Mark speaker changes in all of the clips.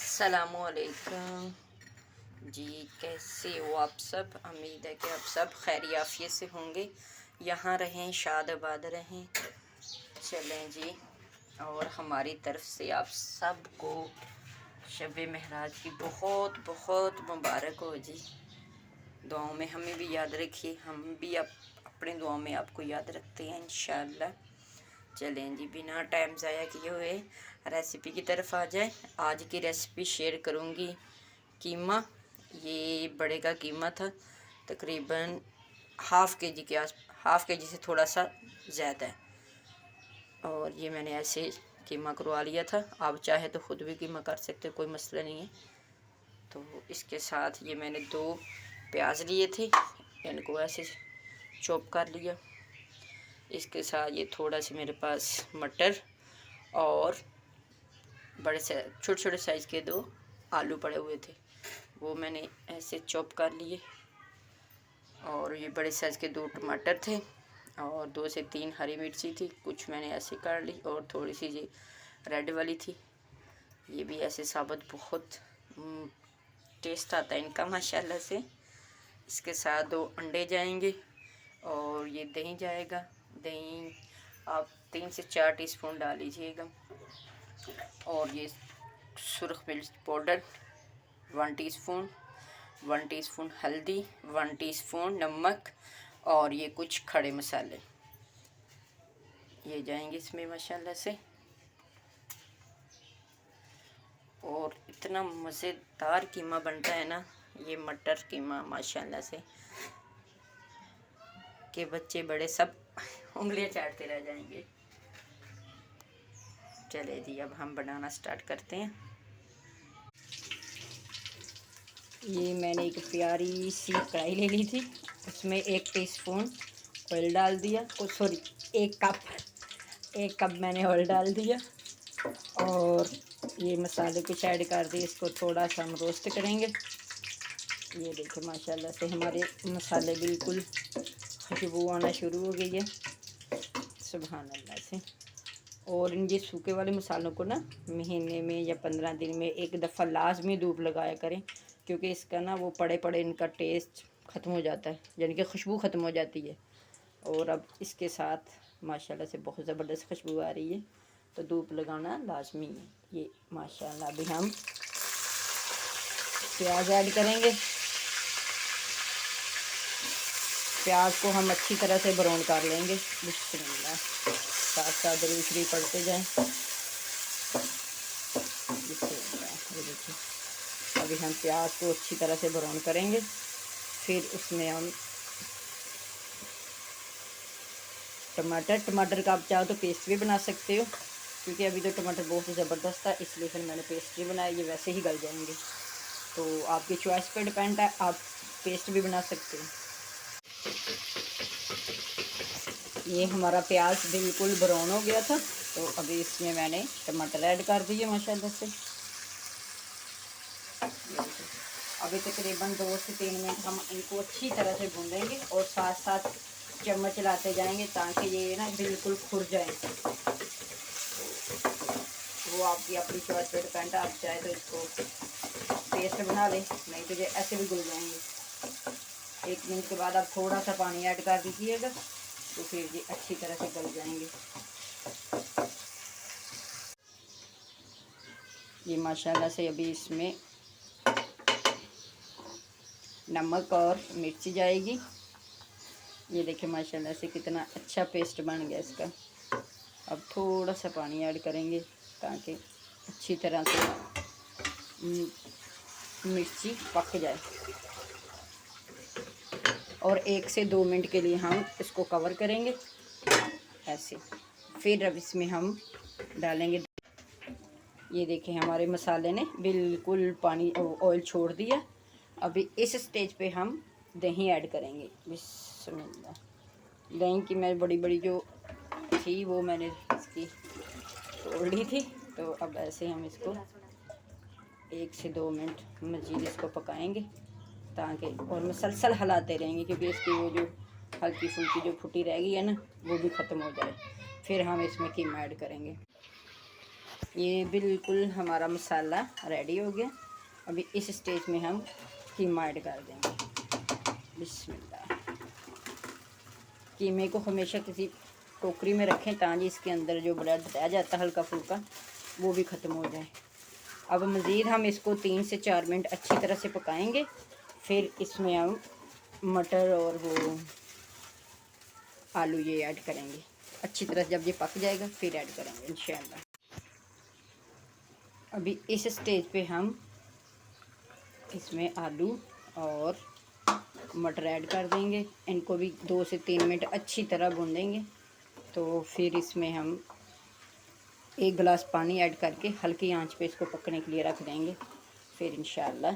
Speaker 1: अस्सलामुअलैकुम जी। कैसे हो आप सब? उम्मीद है कि आप सब खैर आफियत से होंगे। यहाँ रहें, शाद आबाद रहें। चलें जी, और हमारी तरफ से आप सबको शब महराज की बहुत बहुत मुबारक हो जी। दुआओं में हमें भी याद रखिए, हम भी अपने दुआओं में आपको याद रखते हैं इंशाअल्लाह। चलें जी, बिना टाइम ज़ाया किए हुए रेसिपी की तरफ आ जाए। आज की रेसिपी शेयर करूँगी कीमा। ये बड़े का कीमा था, तकरीबन हाफ़ के जी से थोड़ा सा ज़्यादा है। और ये मैंने ऐसे कीमा करवा लिया था। आप चाहे तो ख़ुद भी कीमा कर सकते, कोई मसला नहीं है। तो इसके साथ ये मैंने 2 प्याज लिए थे, इनको ऐसे चॉप कर लिया। इसके साथ ये थोड़ा सा मेरे पास मटर और बड़े से छोटे छोटे साइज़ के 2 आलू पड़े हुए थे, वो मैंने ऐसे चॉप कर लिए। और ये बड़े साइज़ के 2 टमाटर थे और 2 से 3 हरी मिर्ची थी, कुछ मैंने ऐसे काट ली। और थोड़ी सी ये रेड वाली थी, ये भी ऐसे साबुत। बहुत टेस्ट आता है इनका माशाल्लाह से। इसके साथ 2 अंडे जाएंगे और ये दही जाएगा। दही आप 3 से 4 टीस्पून डाल लीजिएगा। और ये सुरख मिर्च पाउडर 1 टीस्पून, 1 टीस्पून हल्दी, 1 टीस्पून नमक और ये कुछ खड़े मसाले ये जाएंगे इसमें माशाल्लाह से। और इतना मज़ेदार कीमा बनता है ना ये मटर कीमा माशाल्लाह से, कि बच्चे बड़े सब उंगलियां चाटते रह जाएंगे। चले जी, अब हम बनाना स्टार्ट करते हैं। ये मैंने एक प्यारी सी कढ़ाई ले ली थी, उसमें 1 टीस्पून ऑयल डाल दिया। सॉरी, 1 कप मैंने ऑयल डाल दिया। और ये मसाले कुछ ऐड कर दिए, इसको थोड़ा सा हम रोस्ट करेंगे। ये देखिए माशाल्लाह से हमारे मसाले बिल्कुल खुशबू आना शुरू हो गई है, सुभान अल्लाह से। और इन ये सूखे वाले मसालों को ना महीने में या 15 दिन में एक दफ़ा लाजमी धूप लगाया करें, क्योंकि इसका ना वो पड़े पड़े इनका टेस्ट ख़त्म हो जाता है, यानी कि खुशबू ख़त्म हो जाती है। और अब इसके साथ माशाल्लाह से बहुत ज़बरदस्त खुशबू आ रही है, तो धूप लगाना लाजमी है। ये माशाल्लाह अभी हम प्याज ऐड करेंगे। प्याज को हम अच्छी तरह से ब्राउन कर लेंगे। बिस्मिल्लाह, साथ साथ दरूद शरीफ पढ़ते जाएं। बिस्मिल्लाह, ये देखिए अभी हम प्याज को अच्छी तरह से ब्राउन करेंगे। फिर उसमें हम टमाटर का आप चाहो तो पेस्ट भी बना सकते हो, क्योंकि अभी तो टमाटर बहुत ही ज़बरदस्त था, इसलिए फिर मैंने पेस्ट नहीं बनाया। ये वैसे ही गल जाएंगे, तो आपकी चॉइस पे डिपेंड है, आप पेस्ट भी बना सकते हो। ये हमारा प्याज बिल्कुल ब्राउन हो गया था, तो अभी इसमें मैंने टमाटर ऐड कर दिए माशाल्लाह से। अभी तकरीबन 2 से 3 मिनट हम इनको अच्छी तरह से भूनेंगे और साथ साथ चम्मच चलाते जाएंगे, ताकि ये ना बिल्कुल खुर जाए। वो आपकी अपनी चॉइस पे डिपेंड है, आप चाहे तो इसको पेस्ट बना लें, नहीं तो ये ऐसे भी घुल जाएंगे। 1 मिनट के बाद आप थोड़ा सा पानी ऐड कर दीजिएगा, तो फिर ये अच्छी तरह से गल जाएंगे। ये माशाल्लाह से अभी इसमें नमक और मिर्ची जाएगी। ये देखिए माशाल्लाह से कितना अच्छा पेस्ट बन गया इसका। अब थोड़ा सा पानी ऐड करेंगे, ताकि अच्छी तरह से मिर्ची पक जाए। और 1 से 2 मिनट के लिए हम इसको कवर करेंगे ऐसे। फिर अब इसमें हम डालेंगे, ये देखें हमारे मसाले ने बिल्कुल पानी ऑयल छोड़ दिया। अभी इस स्टेज पे हम दही ऐड करेंगे। बिस्मिल्लाह, दही की मैं बड़ी बड़ी जो थी वो मैंने इसकी तोड़ ली थी। तो अब ऐसे हम इसको 1 से 2 मिनट मज़ीद इसको पकाएंगे, ताकि और मुसलसल हिलाते रहेंगे, क्योंकि इसकी वो जो हल्की फुल्की जो फुटी रह गई है ना, वो भी ख़त्म हो जाए। फिर हम इसमें कीमा ऐड करेंगे। ये बिल्कुल हमारा मसाला रेडी हो गया। अभी इस स्टेज में हम कीमा ऐड कर देंगे। बिस्मिल्लाह। कीमे को हमेशा किसी टोकरी में रखें ताकि इसके अंदर जो ब्लड रह जाता है हल्का फुल्का वो भी ख़त्म हो जाए। अब मज़ीद हम इसको 3 से 4 मिनट अच्छी तरह से पकाएंगे। फिर इसमें हम मटर और वो आलू ये ऐड करेंगे। अच्छी तरह जब ये पक जाएगा फिर ऐड करेंगे इंशाल्लाह। अभी इस स्टेज पे हम इसमें आलू और मटर ऐड कर देंगे। इनको भी 2 से 3 मिनट अच्छी तरह भूनेंगे। तो फिर इसमें हम 1 गिलास पानी ऐड करके हल्की आंच पे इसको पकने के लिए रख देंगे। फिर इंशाल्लाह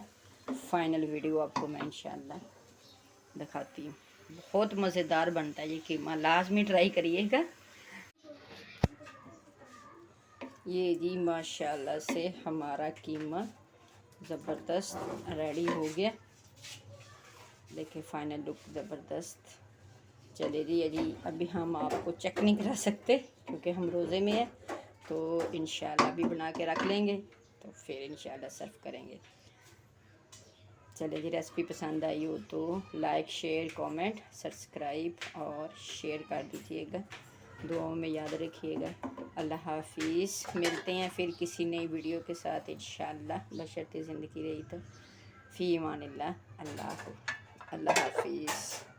Speaker 1: फ़ाइनल वीडियो आपको मैं इंशाल्लाह दिखाती हूँ। बहुत मज़ेदार बनता है ये कीमा, लाजमी ट्राई करिएगा। ये जी माशाल्लाह से हमारा कीमा ज़बरदस्त रेडी हो गया। देखिए फ़ाइनल लुक ज़बरदस्त। चले जी अभी हम आपको चेक नहीं करा सकते क्योंकि हम रोज़े में हैं। तो इंशाल्लाह भी बना के रख लेंगे तो फिर इंशाल्लाह सर्व करेंगे। चले जी, रेसिपी पसंद आई हो तो लाइक शेयर कमेंट सब्सक्राइब और शेयर कर दीजिएगा। दुआओं में याद रखिएगा। अल्लाह हाफिज़। मिलते हैं फिर किसी नई वीडियो के साथ इंशाल्लाह, बशर्ते ज़िंदगी रही तो। फ़ी अमानिल्लाह। अल्लाह हाफिज़।